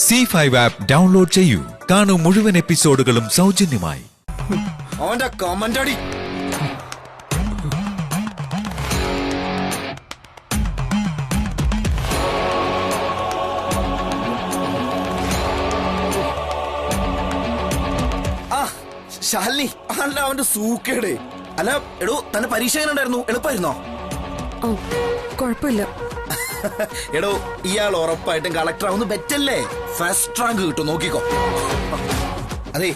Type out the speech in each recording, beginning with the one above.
C5 app download ചെയ്യൂ. കാണൂ മുഴുവൻ എപ്പിസോഡുകളും സൗജന്യമായി. അവന്റെ കമന്റ് അടി. ശാലിനി അല്ല അവന്റെ സൂക്കേട്. അല്ല എടോ തന്നെ പരീക്ഷ എങ്ങനെ ഉണ്ടായിരുന്നു? എളുപ്പമായിരുന്നോ? കുഴപ്പമില്ല. എടോ ഇയാൾ ഉറപ്പായിട്ടും കളക്ടർ ആവുന്ന ബെറ്റല്ലേ? ഫസ്റ്റ് റാങ്ക് കിട്ടും, നോക്കിക്കോ. അതെ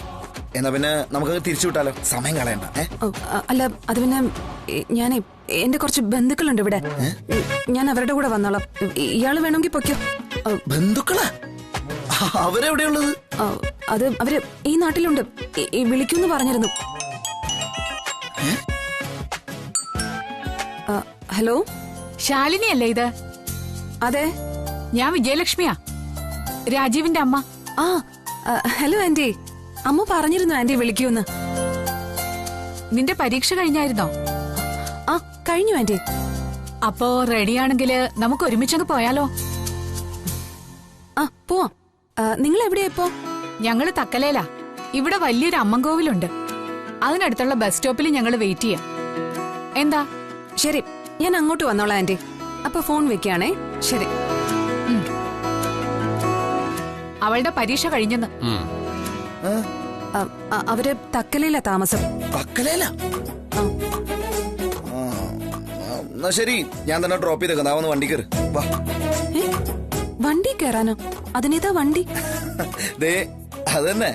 എന്നാ പിന്നെ നമുക്ക് തിരിച്ചു വിട്ടാലോ, സമയം കളയണ്ട. അല്ല അത് പിന്നെ ഞാനേ എന്റെ കുറച്ച് ബന്ധുക്കളുണ്ട് ഇവിടെ, ഞാൻ അവരുടെ കൂടെ വന്നോളാം. ഇയാള് വേണമെങ്കിൽ പൊയ്ക്കോ. ബന്ധുക്കളാ? അവരെവിടെയുള്ളത്? അത് അവര് ഈ നാട്ടിലുണ്ട്, വിളിക്കൂന്ന് പറഞ്ഞിരുന്നു. ഹലോ, ശാലിനി അല്ലേ ഇത്? അതെ, ഞാൻ വിജയലക്ഷ്മിയാ, രാജീവിന്റെ അമ്മ. Hello aunty. അമ്മ പറഞ്ഞിരുന്നു ആന്റി വിളിക്കൂന്ന്. നിന്റെ പരീക്ഷ കഴിഞ്ഞായിരുന്നോ? കഴിഞ്ഞു ആന്റി. അപ്പോ റെഡിയാണെങ്കില് നമുക്ക് ഒരുമിച്ചങ്ങ് പോയാലോ? പോവാം. നിങ്ങൾ എവിടെയാ ഇപ്പോ? ഞങ്ങള് തക്കലേലാ. ഇവിടെ വലിയൊരു അമ്മൻകോവിലുണ്ട്, അതിനടുത്തുള്ള ബസ് സ്റ്റോപ്പിൽ ഞങ്ങൾ വെയിറ്റ് ചെയ്യാം. എന്താ? ശരി, ഞാൻ അങ്ങോട്ട് വന്നോളാം ആന്റി. അപ്പൊ ഫോൺ വെക്കാണേ. ശരി. അവളുടെ പരീക്ഷ കഴിഞ്ഞെന്ന്. അവര് തക്കലയിലാ താമസം. തക്കലേല? എന്നാ ശരി, ഞാൻ തന്നെ ഡ്രോപ്പ് ചെയ്തേക്കാം. ഒന്ന് വണ്ടി കയറി വാ. വണ്ടി കയറാനോ? അതിനേതാ വണ്ടി? ദേ അതന്നെ.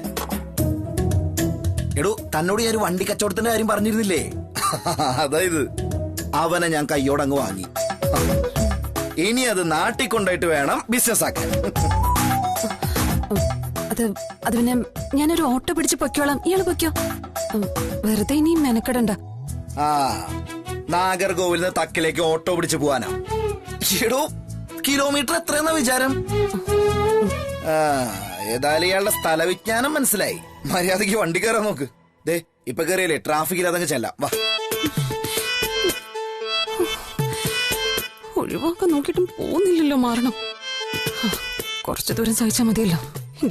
എടോ തന്നോട് ഞാൻ ഒരു വണ്ടി കച്ചവടത്തിന്റെ കാര്യം പറഞ്ഞിരുന്നില്ലേ? അതായത് അവനെ ഞാൻ കയ്യോടങ്ങ് വാങ്ങി. ഇനി അത് നാട്ടിൽ കൊണ്ടായിട്ട് വേണം ബിസിനസ് ആക്കാൻ. അത് പിന്നെ ഞാനൊരു ഓട്ടോ പിടിച്ച് പൊയ്ക്കോളാം, ഇയാള് പൊയ്ക്കോ. വെറുതെ ഇനി മെനക്കെടണ്ട. നാഗർകോവിൽ നിന്ന് തക്കിലേക്ക് ഓട്ടോ പിടിച്ച് പോവാനാ? എടോ കിലോമീറ്റർ എത്രയെന്ന വിചാരം? ഏതായാലും ഇയാളുടെ സ്ഥലവിജ്ഞാനം മനസ്സിലായി. മര്യാദക്ക് വണ്ടി കയറാൻ നോക്ക്. ദേ ഇപ്പൊ കയറിയല്ലേ, ട്രാഫിക്കിൽ അതങ്ങ് ചെല്ലാം. വാ. ഒഴിവാക്കാൻ നോക്കിയിട്ടും പോകുന്നില്ലല്ലോ മാറണം. കുറച്ചു ദൂരം സഹിച്ചാ മതിയല്ലോ.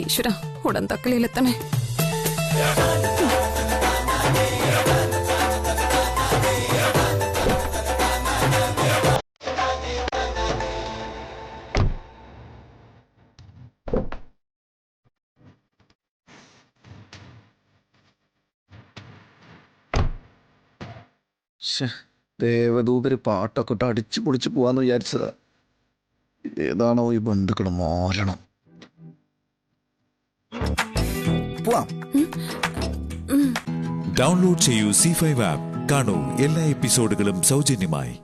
ഈശ്വര, ഉടൻ തക്കലയിലെത്തണേ. ദേവദൂതര് പാട്ടൊക്കെ ഇട്ട് അടിച്ചു പൊളിച്ചു പോവാന്ന് വിചാരിച്ചതാ. ഇതേതാണോ ഈ ബന്ധുക്കൾ മാറണം. പോവാം. ഡൗൺലോഡ് ചെയ്യൂ C5 ആപ്പ്. കാണൂ എല്ലാ എപ്പിസോഡുകളും സൗജന്യമായി.